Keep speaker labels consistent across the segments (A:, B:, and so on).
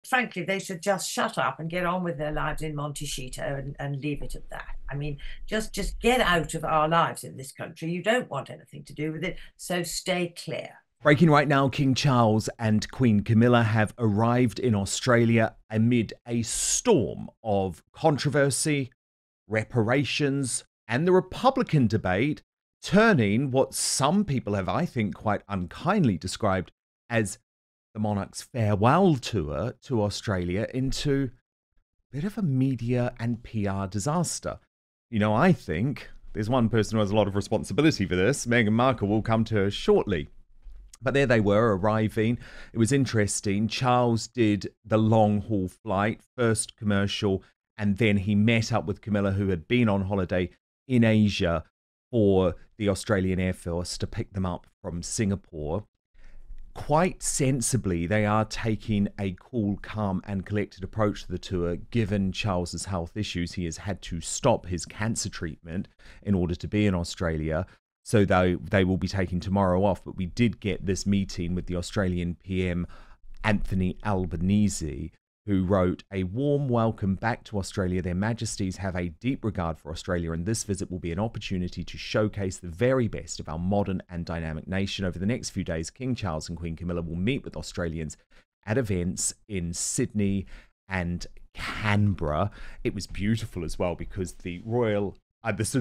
A: frankly, they should just shut up and get on with their lives in Montecito and leave it at that. I mean, just get out of our lives in this country. You don't want anything to do with it, so stay clear.
B: Breaking right now, King Charles and Queen Camilla have arrived in Australia amid a storm of controversy, reparations, and the Republican debate, turning what some people have, I think, quite unkindly described as the monarch's farewell tour to Australia into a bit of a media and PR disaster. I think there's one person who has a lot of responsibility for this. Meghan Markle will come to her shortly. But there they were arriving. It was interesting. Charles did the long haul flight, first commercial, and then he met up with Camilla, who had been on holiday in Asia for the Australian Air Force to pick them up from Singapore. Quite sensibly, they are taking a cool, calm, and collected approach to the tour. Given Charles's health issues, he has had to stop his cancer treatment in order to be in Australia. So they will be taking tomorrow off. But we did get this meeting with the Australian PM, Anthony Albanese, who wrote, "A warm welcome back to Australia. Their Majesties have a deep regard for Australia, and this visit will be an opportunity to showcase the very best of our modern and dynamic nation. Over the next few days, King Charles and Queen Camilla will meet with Australians at events in Sydney and Canberra." It was beautiful as well because the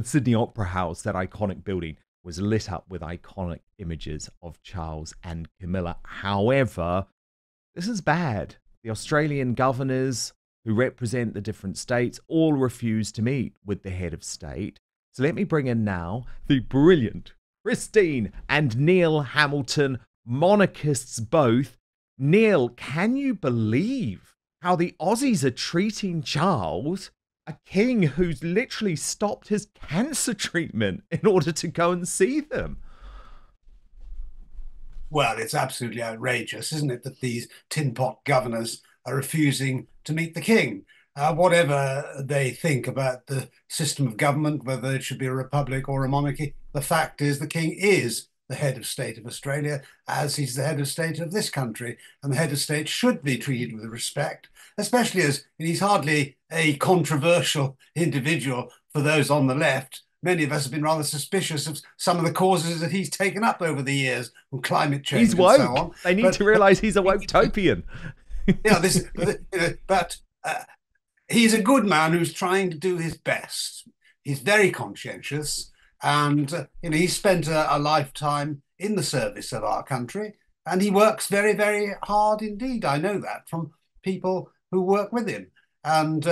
B: Sydney Opera House, that iconic building, was lit up with iconic images of Charles and Camilla. However, this is bad. The Australian governors who represent the different states all refused to meet with the head of state. So let me bring in now the brilliant Christine and Neil Hamilton, monarchists both. Neil, can you believe how the Aussies are treating Charles, a king who's literally stopped his cancer treatment in order to go and see them?
C: Well, it's absolutely outrageous, isn't it, that these tin pot governors are refusing to meet the king? Whatever they think about the system of government, whether it should be a republic or a monarchy, the fact is the king is the head of state of Australia, as he's the head of state of this country, and the head of state should be treated with respect, especially as he's hardly a controversial individual for those on the left. Many of us have been rather suspicious of some of the causes that he's taken up over the years, on climate change
B: He's
C: and so
B: woke.
C: on.
B: They need to realise he's a woke-topian.
C: But he's a good man who's trying to do his best. He's very conscientious, and he's spent a lifetime in the service of our country, and he works very, very hard indeed. I know that from people who work with him. And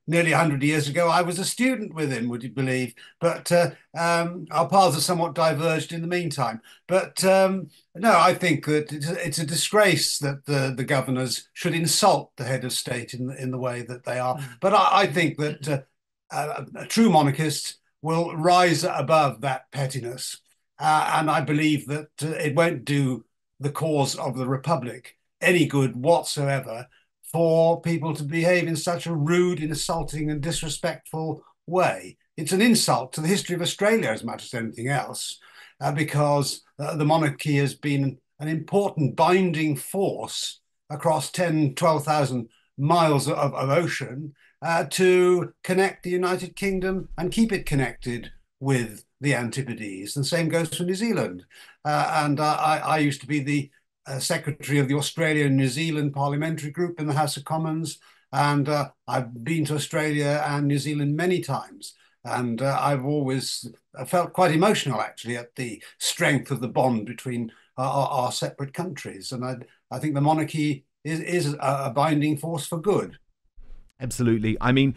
C: nearly 100 years ago, I was a student with him, would you believe? But our paths are somewhat diverged in the meantime. But no, I think that it's a disgrace that the governors should insult the head of state in the way that they are. But I think that true monarchists will rise above that pettiness. And I believe that it won't do the cause of the Republic any good whatsoever for people to behave in such a rude, insulting, and disrespectful way. It's an insult to the history of Australia as much as anything else, because the monarchy has been an important binding force across 10, 12,000 miles of ocean to connect the United Kingdom and keep it connected with the Antipodes. And the same goes for New Zealand. And I used to be the secretary of the Australia and New Zealand Parliamentary Group in the House of Commons. And I've been to Australia and New Zealand many times. And I've always felt quite emotional, actually, at the strength of the bond between our separate countries. And I think the monarchy is a binding force for good.
B: Absolutely. I mean,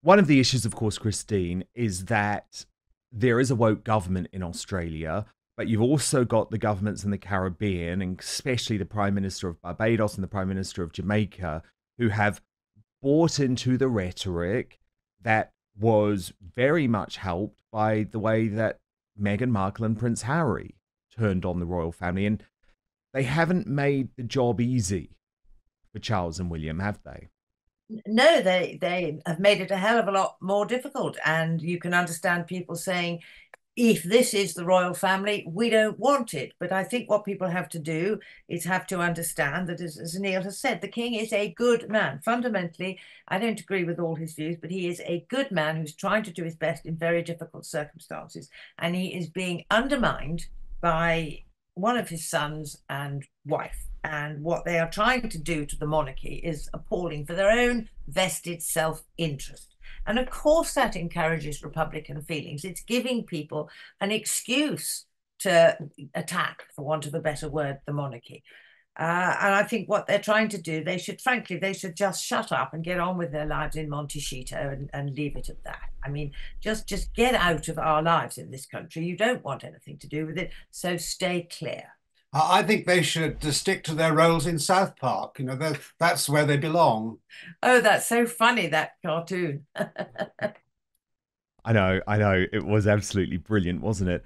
B: one of the issues, of course, Christine, is that there is a woke government in Australia, but you've also got the governments in the Caribbean, and especially the Prime Minister of Barbados and the Prime Minister of Jamaica, who have bought into the rhetoric that was very much helped by the way that Meghan Markle and Prince Harry turned on the royal family. And they haven't made the job easy for Charles and William, have they?
A: No, they have made it a hell of a lot more difficult. And you can understand people saying, if this is the royal family, we don't want it. But I think what people have to do is have to understand that, as Neil has said, the king is a good man. Fundamentally, I don't agree with all his views, but he is a good man who's trying to do his best in very difficult circumstances. And he is being undermined by one of his sons and wife. And what they are trying to do to the monarchy is appalling for their own vested self-interest. And of course, that encourages Republican feelings. It's giving people an excuse to attack, for want of a better word, the monarchy. And I think what they're trying to do, frankly, they should just shut up and get on with their lives in Montecito and leave it at that. I mean, just get out of our lives in this country. You don't want anything to do with it, so stay clear.
C: I think they should stick to their roles in South Park. You know, that's where they belong.
A: Oh, that's so funny, that cartoon.
B: I know. It was absolutely brilliant, wasn't it?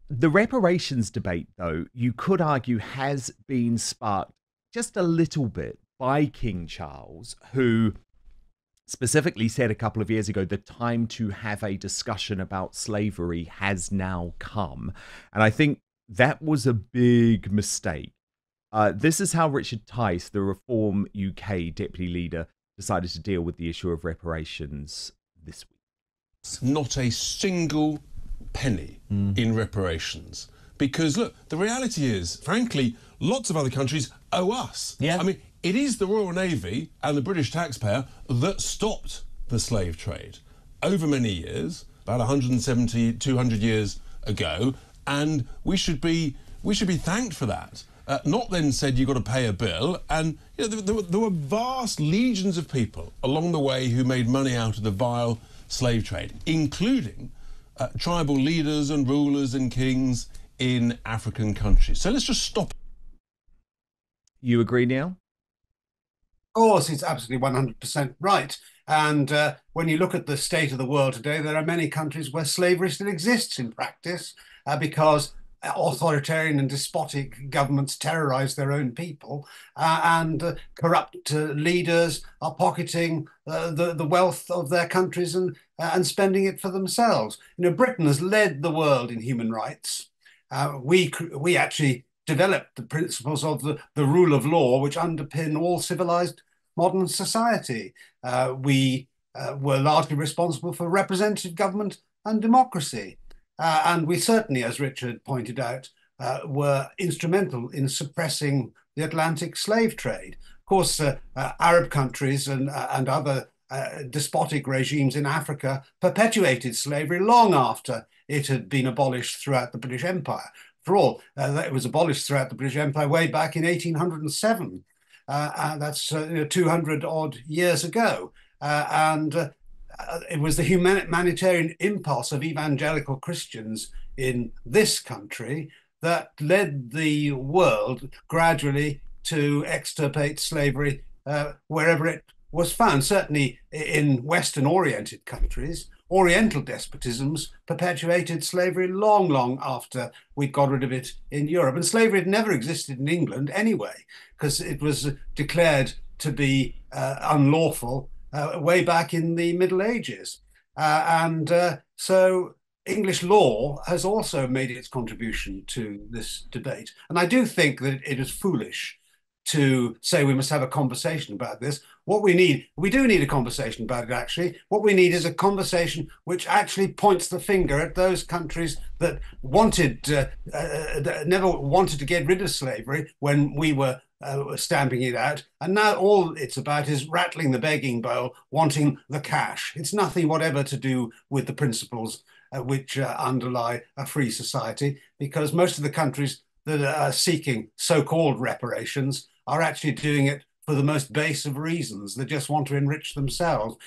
B: The reparations debate, though, you could argue has been sparked just a little bit by King Charles, who specifically said a couple of years ago, the time to have a discussion about slavery has now come. And I think that was a big mistake. This is how Richard Tice, the Reform UK deputy leader, decided to deal with the issue of reparations this week.
D: Not a single penny in reparations. Because, look, the reality is, frankly, lots of other countries owe us.
E: Yeah.
D: I mean, it is the Royal Navy and the British taxpayer that stopped the slave trade over many years, about 170, 200 years ago, and we should be thanked for that. Not then said you've got to pay a bill. And you know, there were vast legions of people along the way who made money out of the vile slave trade, including tribal leaders and rulers and kings in African countries. So let's just stop.
B: You agree, Neil?
C: Of course, it's absolutely 100% right. And when you look at the state of the world today, there are many countries where slavery still exists in practice because authoritarian and despotic governments terrorize their own people, and corrupt leaders are pocketing the wealth of their countries and spending it for themselves. You know, Britain has led the world in human rights. We actually developed the principles of the rule of law, which underpin all civilized modern society. We were largely responsible for representative government and democracy. And we certainly, as Richard pointed out, were instrumental in suppressing the Atlantic slave trade. Of course, Arab countries and other despotic regimes in Africa perpetuated slavery long after it had been abolished throughout the British Empire. For all, it was abolished throughout the British Empire way back in 1807. And that's 200 odd years ago. It was the humanitarian impulse of evangelical Christians in this country that led the world gradually to extirpate slavery wherever it was found. Certainly in Western-oriented countries, Oriental despotisms perpetuated slavery long, long after we got rid of it in Europe. And slavery had never existed in England anyway, because it was declared to be unlawful way back in the Middle Ages. So English law has also made its contribution to this debate. And I do think that it is foolish to say we must have a conversation about this. What we do need a conversation about it, actually. What we need is a conversation which actually points the finger at those countries that never wanted to get rid of slavery when we were stamping it out. And now all it's about is rattling the begging bowl, wanting the cash. It's nothing whatever to do with the principles which underlie a free society, because most of the countries that are seeking so-called reparations are actually doing it for the most base of reasons. They just want to enrich themselves.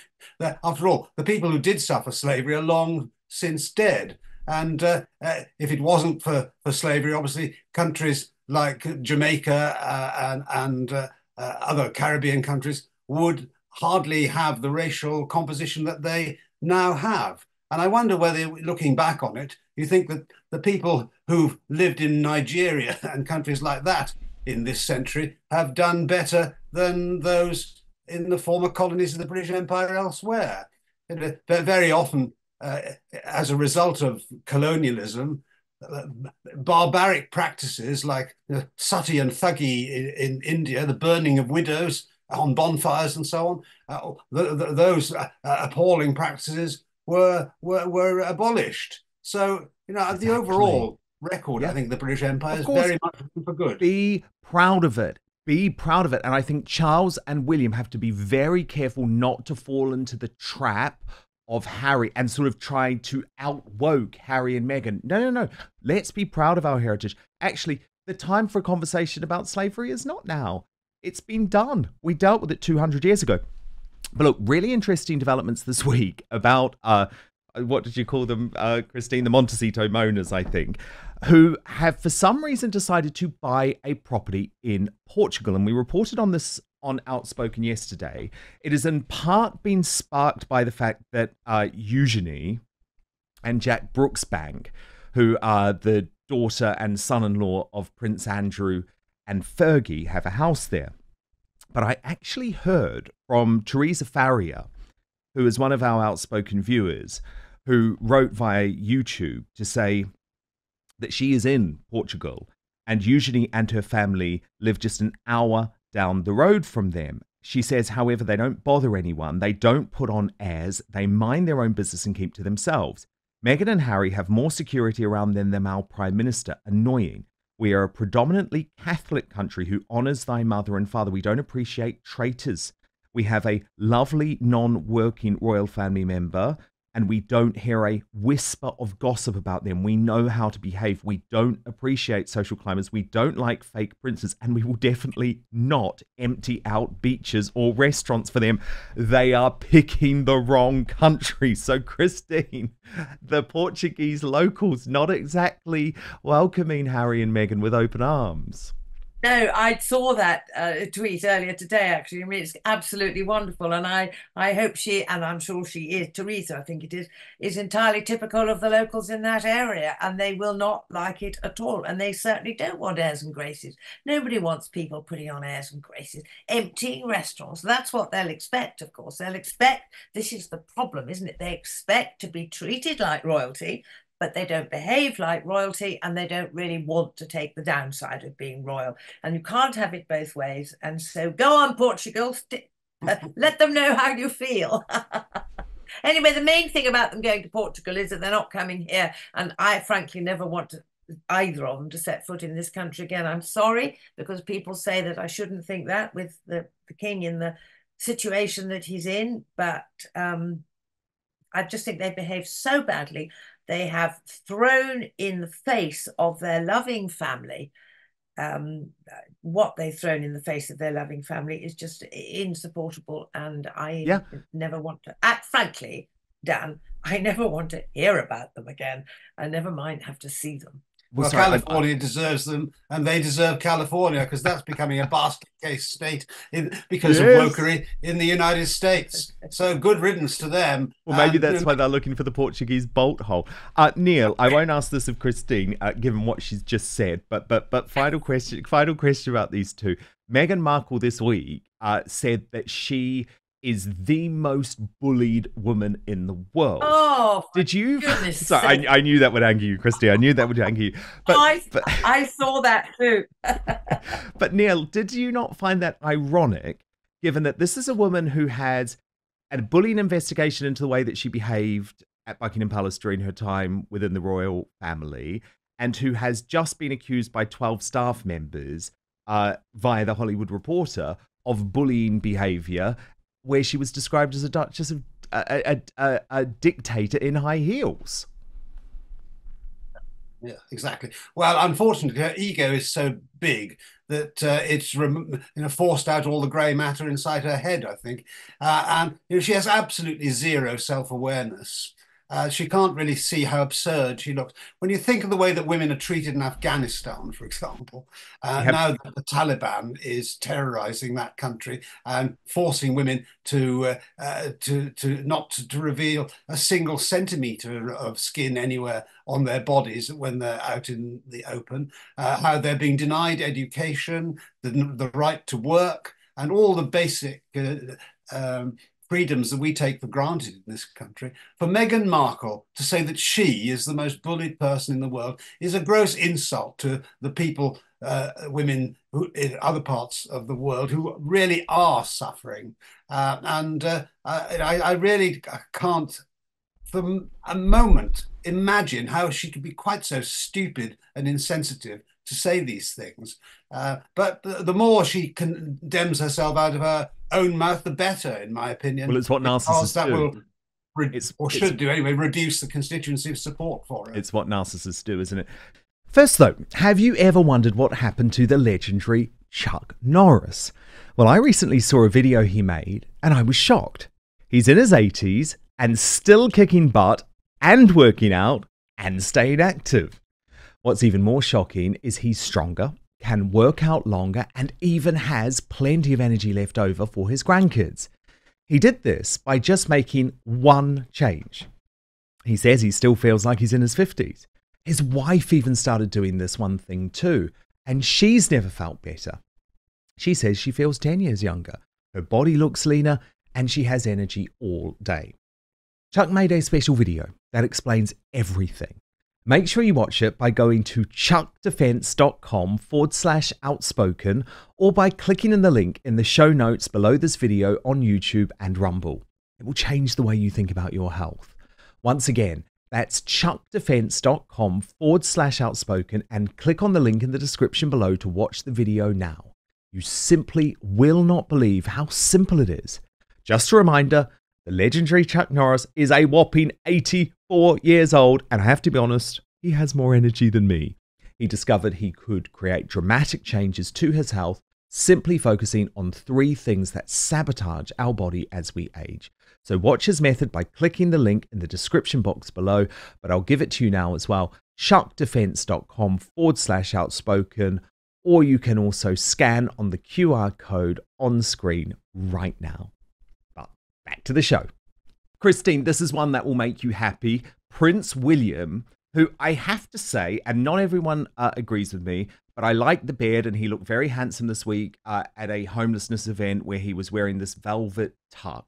C: After all, the people who did suffer slavery are long since dead. And if it wasn't for slavery, obviously countries like Jamaica and other Caribbean countries would hardly have the racial composition that they now have. And I wonder whether, looking back on it, you think that the people who've lived in Nigeria and countries like that in this century have done better than those in the former colonies of the British Empire elsewhere. Very often as a result of colonialism, barbaric practices like sati and thuggy in India, the burning of widows on bonfires and so on, those appalling practices were abolished. So,
B: Exactly.
C: the overall record, I think the British Empire is very much for good.
B: Be proud of it. Be proud of it. And I think Charles and William have to be very careful not to fall into the trap of Harry and sort of try to outwoke Harry and Meghan. No. Let's be proud of our heritage. Actually, the time for a conversation about slavery is not now. It's been done. We dealt with it 200 years ago. But look, really interesting developments this week about, what did you call them, Christine? The Montecito Moaners, I think, who have for some reason decided to buy a property in Portugal. And we reported on this on Outspoken yesterday. It has in part been sparked by the fact that Eugenie and Jack Brooksbank, who are the daughter and son-in-law of Prince Andrew and Fergie, have a house there. But I actually heard from Teresa Faria, who is one of our Outspoken viewers, who wrote via YouTube to say that she is in Portugal and Eugenie and her family live just an hour down the road from them. She says, however, they don't bother anyone. They don't put on airs. They mind their own business and keep to themselves. Meghan and Harry have more security around them than our Prime Minister. Annoying. We are a predominantly Catholic country who honours thy mother and father. We don't appreciate traitors. We have a lovely non-working royal family member, and we don't hear a whisper of gossip about them. We know how to behave. We don't appreciate social climbers. We don't like fake princes, and we will definitely not empty out beaches or restaurants for them. They are picking the wrong country. So, Christine, the Portuguese locals not exactly welcoming Harry and Meghan with open arms.
A: No, I saw that tweet earlier today, actually. I mean, it's absolutely wonderful. And I hope she, and I'm sure she is, Teresa, I think it is entirely typical of the locals in that area. And they will not like it at all. And they certainly don't want airs and graces. Nobody wants people putting on airs and graces, emptying restaurants. That's what they'll expect, of course. They'll expect, this is the problem, isn't it? They expect to be treated like royalty, but they don't behave like royalty, and they don't really want to take the downside of being royal. And you can't have it both ways. And so go on, Portugal, let them know how you feel. Anyway, the main thing about them going to Portugal is that they're not coming here. And I frankly never want either of them to set foot in this country again. I'm sorry, because people say that I shouldn't think that with the king in the situation that he's in. But I just think they behave so badly. They have thrown in the face of their loving family. What they've thrown in the face of their loving family is just insupportable. And I never want to, frankly, Dan, I never want to hear about them again. I never mind have to see them.
C: Well, California deserves them, and they deserve California, because that's becoming a basket case state because of wokery in the United States. So good riddance to them.
B: Well, maybe that's why they're looking for the Portuguese bolt hole. Neil, I won't ask this of Christine, given what she's just said, but final question about these two. Meghan Markle this week said that she is the most bullied woman in the world.
A: Oh,
B: did you? Sorry, I knew that would anger you, Christy. I knew that would anger you. But
A: I saw that too.
B: But Neil, did you not find that ironic, given that this is a woman who had a bullying investigation into the way that she behaved at Buckingham Palace during her time within the royal family, and who has just been accused by 12 staff members via the Hollywood Reporter of bullying behaviour, where she was described as a duchess of a dictator in high heels?
C: Yeah, exactly. Well, unfortunately, her ego is so big that it's forced out all the grey matter inside her head, I think. And she has absolutely zero self-awareness. She can't really see how absurd she looks. When you think of the way that women are treated in Afghanistan, for example, now that the Taliban is terrorizing that country and forcing women to not to reveal a single centimeter of skin anywhere on their bodies when they're out in the open, how they're being denied education, the right to work, and all the basic freedoms that we take for granted in this country. For Meghan Markle to say that she is the most bullied person in the world is a gross insult to the people, women who, in other parts of the world who really are suffering. I really can't for a moment imagine how she could be quite so stupid and insensitive to say these things. But the more she condemns herself out of her own mouth, the better, in my opinion.
B: Well, it's what narcissists
C: that
B: do.
C: Will, should do anyway, reduce the constituency of support for her.
B: It's what narcissists do, isn't it? First, though, have you ever wondered what happened to the legendary Chuck Norris? Well, I recently saw a video he made, and I was shocked. He's in his 80s and still kicking butt and working out and staying active. What's even more shocking is he's stronger, can work out longer, and even has plenty of energy left over for his grandkids. He did this by just making one change. He says he still feels like he's in his 50s. His wife even started doing this one thing too, and she's never felt better. She says she feels 10 years younger. Her body looks leaner, and she has energy all day. Chuck made a special video that explains everything. Make sure you watch it by going to chuckdefense.com/outspoken or by clicking in the link in the show notes below this video on YouTube and Rumble. It will change the way you think about your health. Once again, that's chuckdefense.com/outspoken and click on the link in the description below to watch the video now. You simply will not believe how simple it is. Just a reminder, the legendary Chuck Norris is a whopping 84 years old, and I have to be honest, he has more energy than me. He discovered he could create dramatic changes to his health, simply focusing on 3 things that sabotage our body as we age. So watch his method by clicking the link in the description box below, but I'll give it to you now as well, chuckdefense.com/outspoken, or you can also scan on the QR code on screen right now. Back to the show. Christine, this is one that will make you happy. Prince William, who I have to say, and not everyone agrees with me, but I like the beard and he looked very handsome this week at a homelessness event where he was wearing this velvet tux.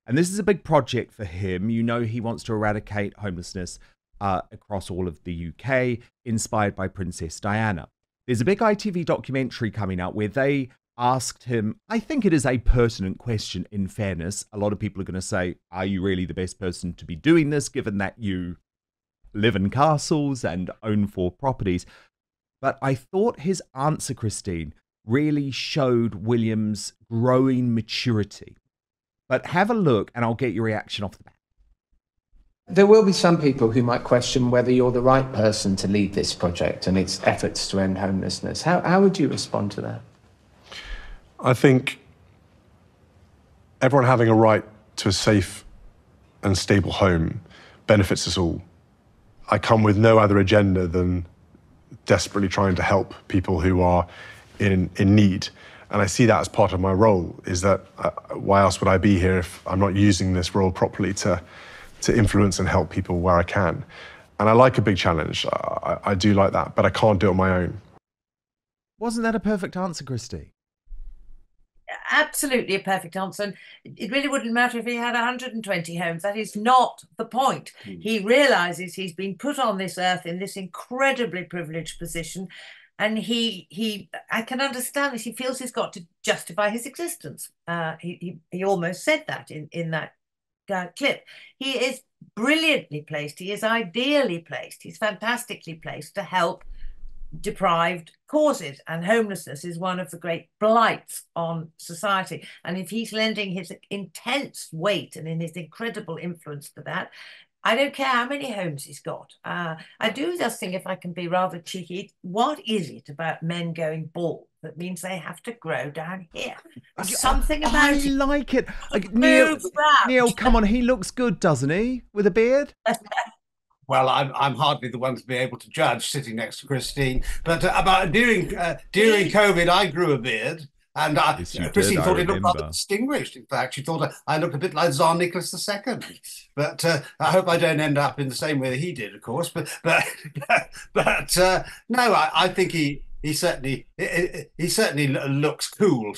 B: And this is a big project for him. You know, he wants to eradicate homelessness across all of the UK, inspired by Princess Diana. There's a big ITV documentary coming out where they asked him, I think it is a pertinent question in fairness. A lot of people are going to say, are you really the best person to be doing this, given that you live in castles and own 4 properties? But I thought his answer, Christine, really showed William's growing maturity. But have a look and I'll get your reaction off the bat.
E: There will be some people who might question whether you're the right person to lead this project and its efforts to end homelessness. How would you respond to that?
F: I think everyone having a right to a safe and stable home benefits us all. I come with no other agenda than desperately trying to help people who are in need. And I see that as part of my role, is that why else would I be here if I'm not using this role properly to influence and help people where I can? And I like a big challenge. I do like that, but I can't do it on my own.
B: Wasn't that a perfect answer, Christy?
A: Absolutely a perfect answer. And it really wouldn't matter if he had 120 homes. That is not the point. He realizes he's been put on this earth in this incredibly privileged position. And I can understand this. He feels he's got to justify his existence. He almost said that in that clip. He is brilliantly placed. He is ideally placed. He's fantastically placed to help deprived causes, and homelessness is one of the great blights on society. And if he's lending his intense weight and in his incredible influence to that, I don't care how many homes he's got. I do just think, if I can be rather cheeky, what is it about men going bald that means they have to grow down here? There's something about it.
B: I like it. Neil, come on, he looks good, doesn't he, with a beard?
C: Well, I'm hardly the one to be able to judge sitting next to Christine, but about during COVID, I grew a beard, and Christine thought it looked rather distinguished. In fact, she thought I looked a bit like Tsar Nicholas II. But I hope I don't end up in the same way that he did, of course. But no, I think he certainly looks cool.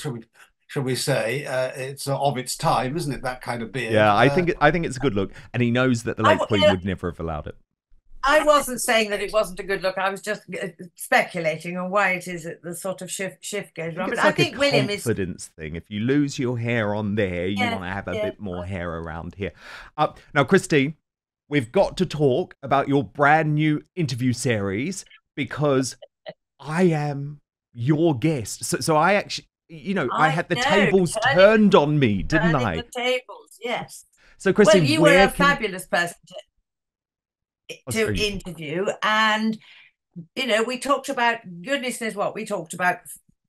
C: shall we say, it's of its time, isn't it? That kind of beard.
B: Yeah, I think it's a good look, and he knows that the late Queen would never have allowed it.
A: I wasn't saying that it wasn't a good look. I was just speculating on why it is that the sort of shift goes wrong. But I think William is
B: confidence thing. If you lose your hair on there, you want to have a bit more hair around here. Now, Christine, we've got to talk about your brand new interview series because I am your guest. So I actually, I had the tables turned on me, didn't I?
A: The tables, yes.
B: So, Christine,
A: you were a fabulous person to interview, and we talked about, goodness knows what, we talked about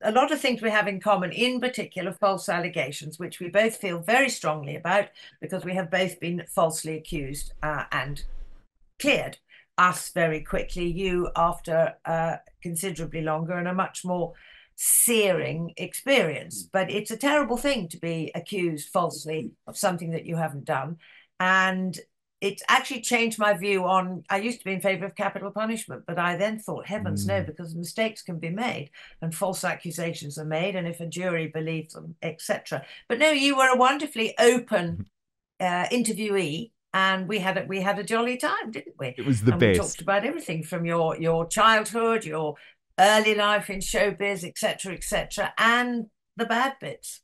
A: a lot of things we have in common, in particular false allegations, which we both feel very strongly about because we have both been falsely accused and cleared. Us very quickly, you after considerably longer and a much more searing experience. But it's a terrible thing to be accused falsely of something that you haven't done, and it's actually changed my view on, I used to be in favour of capital punishment, but I then thought, heavens no, because mistakes can be made and false accusations are made, and if a jury believes them, etc. But no, you were a wonderfully open interviewee, and we had a jolly time, didn't we?
B: It was the best.
A: We talked about everything from your childhood, your early life in showbiz, etc., and the bad bits.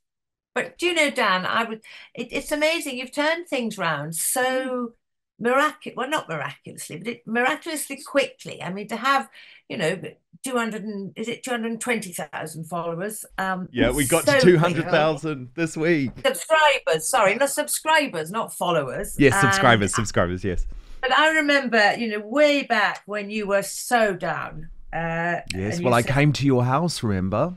A: But do you know, Dan, it's amazing. You've turned things round so not miraculously, but miraculously quickly. I mean, to have, 220,000 followers.
B: Yeah, we got to 200,000 this week.
A: Subscribers, sorry, not subscribers, not followers.
B: Yes, subscribers, yes.
A: But I remember, way back when you were so down.
B: Yes, well, I came to your house, remember?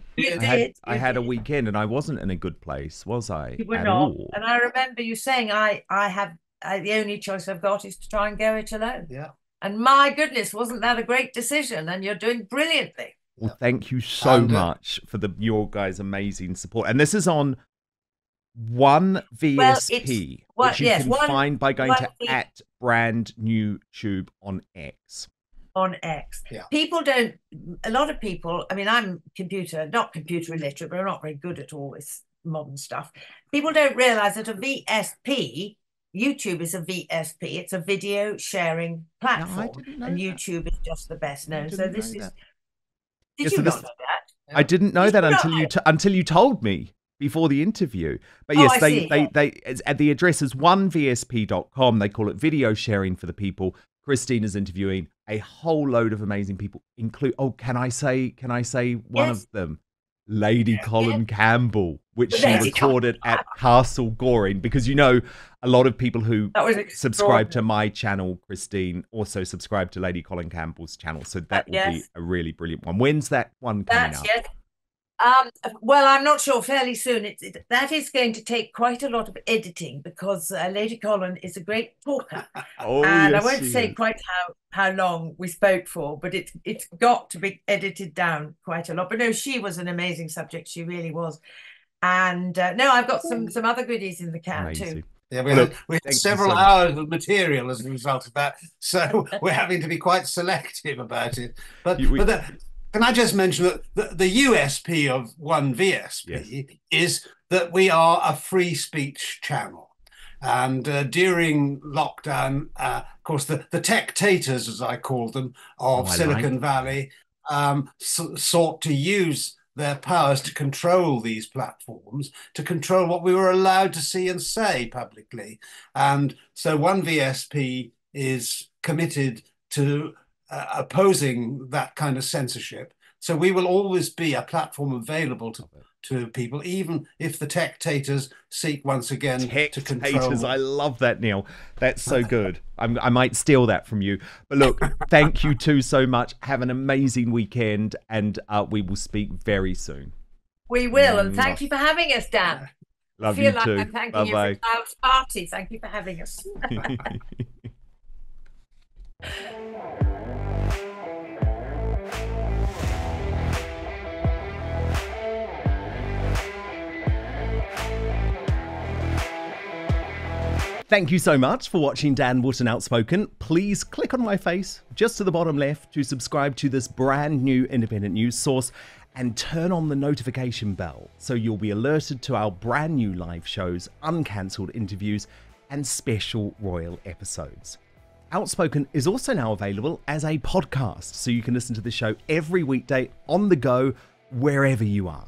A: I
B: had a weekend and I wasn't in a good place, was I?
A: You were not. And I remember you saying, the only choice I've got is to try and go it alone.
C: Yeah.
A: And my goodness, wasn't that a great decision? And you're doing brilliantly.
B: Well, thank you so much for your guys' amazing support. And this is on One VSP, which you can find by going to @brandnewtube on X.
A: On X.
C: Yeah.
A: A lot of people, I mean, I'm not computer illiterate, but I'm not very good at all this modern stuff. People don't realize that a VSP, YouTube is a VSP, it's a video sharing platform, and YouTube is just the best known. So this is, did you not know that?
B: I didn't know that until you told me before the interview. But yes, they the address is onevsp.com. They call it video sharing for the people. Christine is interviewing a whole load of amazing people, can I say one of them? Lady Colin Campbell, which she recorded at Castle Goring, because a lot of people who subscribe to my channel, Christine, also subscribe to Lady Colin Campbell's channel. So that will be a really brilliant one. When's that one coming out?
A: Yes. Well, I'm not sure, fairly soon. That is going to take quite a lot of editing because Lady Colin is a great talker. And I won't say quite how long we spoke for, but it's got to be edited down quite a lot. But no, she was an amazing subject. She really was. And no, I've got some other goodies in the can too.
C: Yeah, we had several hours of material as a result of that. So we're having to be quite selective about it. But can I just mention that the USP of One VSP is that we are a free speech channel. And during lockdown, of course, the tech-tators, as I call them, of Silicon Valley sought to use their powers to control these platforms, to control what we were allowed to see and say publicly. And so One VSP is committed to opposing that kind of censorship. So we will always be a platform available to people, even if the tech-tators seek once again to control.
B: I love that, Neil. That's so good. I might steal that from you. But look, thank you two so much. Have an amazing weekend, and we will speak very soon.
A: We will, and thank you for having us, Dan.
B: Love you too.
A: I feel like I'm thanking you for Cloud's party. Thank you for having us.
B: Thank you so much for watching Dan Wootton Outspoken. Please click on my face just to the bottom left to subscribe to this brand new independent news source. and turn on the notification bell so you'll be alerted to our brand new live shows, uncancelled interviews, and special royal episodes. Outspoken is also now available as a podcast, so you can listen to the show every weekday on the go, wherever you are.